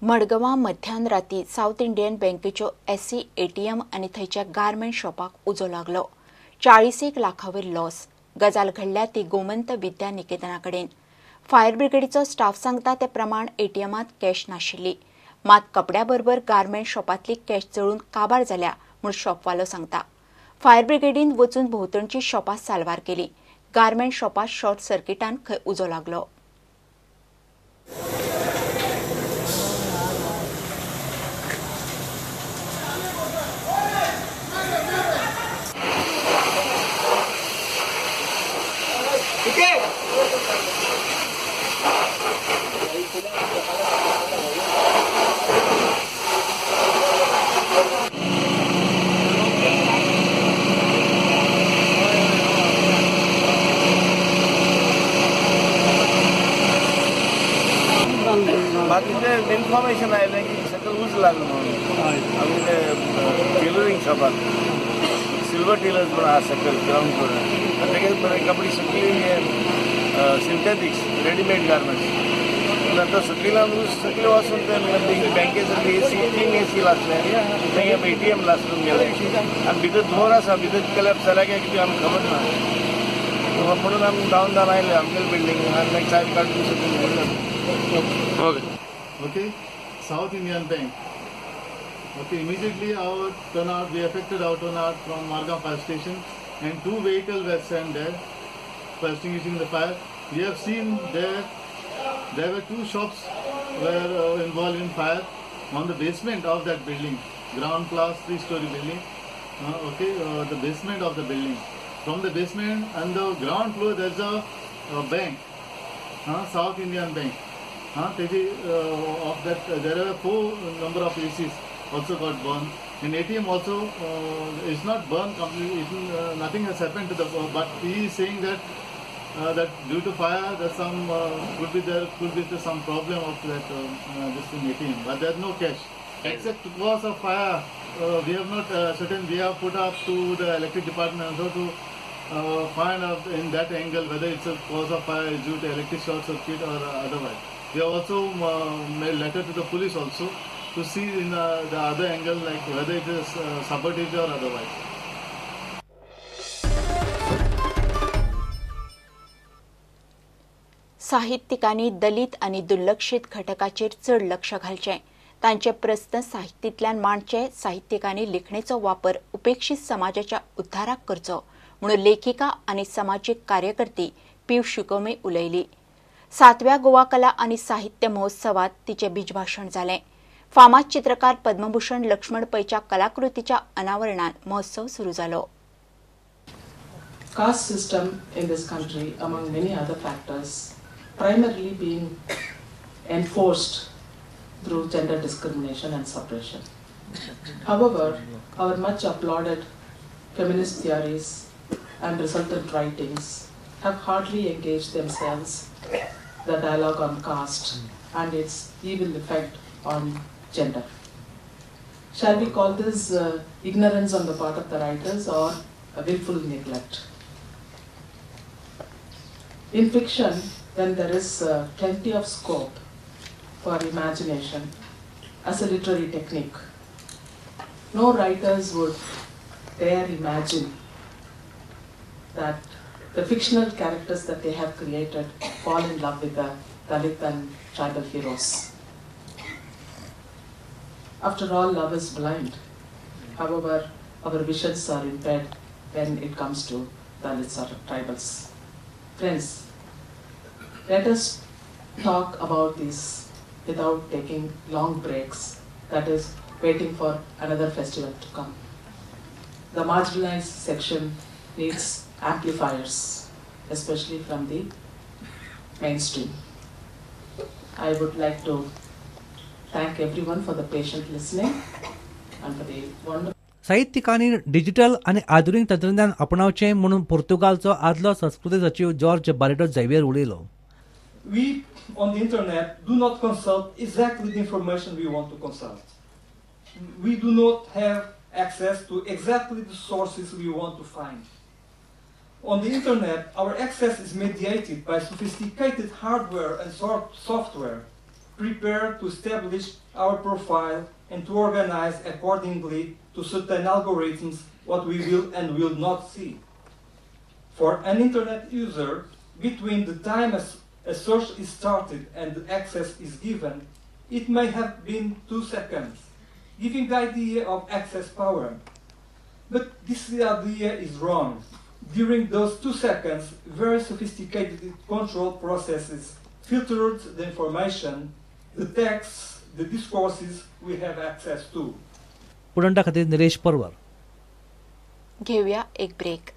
मडगांवां मध्यान राती साउथ इंडियन बँकेच्यो एसी एटीएम आनी थंयच्या गारमेंट शॉपाक उजो लागलो. 40 लाखांवयर लॉस. गजाल घडल्या ती गोमंत विद्या निकेतना कडेन. फायर ब्रिगेडीचो स्टाफ सांगता ते प्रमाण एटीएमांत कॅश नाशिल्ली. मात कपड्या बरोबर गारमेंट शॉपांतली कॅश जळून काबार जाल्या म्हूण शॉपवालो सांगता. फायर ब्रिगेडीन वचून भोंवतणची शॉपां साल्वार केली. गारमेंट शॉपांत शॉर्ट सर्किटान खंय उजो लागलो. बाकीचे इन्फॉर्मेशन आयलें की सकयल उज लागलो म्हणून आमी ते टेलरिंग शॉपाक सिल्वर टेलर्स म्हणून आसा सकयल ग्राउंड फ्लोर आनी तेगे बरें कपडे सगळी सिंथेटिक्स रेडीमेड गार्मेंट्स नंतर सकयल वचून ते बँकेचे एसी 3 एसी लासले थंय एटीएम लासून गेले आनी भितर दोर आसा भितर कलेक्ट जाल्या काय कितें आमकां खबर ना म्हणून आमी धांवन आयले आमगे बिल्डींग आनी मागीर सायब काडून सकयल Okay, South Indian Bank. Okay, immediately our turnout, we effected our turnout from Margam fire station and 2 vehicles were sent there for extinguishing the fire. We have seen there were 2 shops were involved in fire on the basement of that building, ground class 3-story building. The basement of the building. From the basement and the ground floor there's a bank, South Indian Bank. Of that there are 4 number of ACs also got burned. And ATM also is not burned completely. Nothing has happened to the but he is saying that due to fire there's some could be some problem of that this in ATM, but there's no cash. Except cause of fire, we have not certain. We have put up to the electric department also to find out in that angle whether it's a cause of fire is due to electric short circuit or otherwise. We have also made letter to the police also to see in the other angle like whether it is sabotage or otherwise. साहित्यिकांनी दलित आनी दुर्लक्षित घटकाचेर चड लक्ष घालचें. तांचे प्रस्न साहित्यांतल्यान मांडचे. साहित्यिकांनी लेखणेचो वापर उपेक्षीत समाजाच्या उद्धाराक करचो म्हणून लेखिका आनी समाजीक कार्यकर्ती पियूष शुकमे उलयली. 7व्या गोवा कला आनी साहित्य महोत्सवात तिचें बीजभाषण जालें. फामाद चित्रकार पद्मभूषण लक्ष्मण पैच्या कलाकृतीच्या अनावरणात महोत्सव सुरू जालो. Caste system in this country, among many other factors, primarily being enforced through gender discrimination and suppression. However, our much applauded feminist theories and resultant writings have hardly engaged themselves the dialogue on caste and its evil effect on gender. Shall we call this ignorance on the part of the writers or a willful neglect? In fiction, then there is plenty of scope for imagination as a literary technique. No writers would dare imagine that the fictional characters that they have created fall in love with the Dalit and tribal heroes. After all, love is blind. However, our visions are impaired when it comes to Dalits or tribals. Friends, let us talk about this without taking long breaks, that is, waiting for another festival to come. The marginalized section needs amplifiers, especially from the mainstream. I would like to thank everyone for the patient listening and for the wonderful. साहित्यिकांनी digital आणि आधुनिक तंत्रज्ञान आपणावचें म्हणून पोर्तुगालचो आदलो संस्कृती सचिव George Barreto Xavier उलयलो. We on the internet do not consult exactly the information we want to consult. We do not have access to exactly the sources we want to find. On the internet, our access is mediated by sophisticated hardware and software, prepared to establish our profile and to organize accordingly to certain algorithms what we will and will not see. For an internet user, between the time a search is started and the access is given, it may have been 2 seconds, giving the idea of access power. But this idea is wrong. During those 2 seconds, very sophisticated control processes filtered the information, the texts, the discourses we have access to. पुरंटा खातीर निलेश परवर. घेऊया एक break.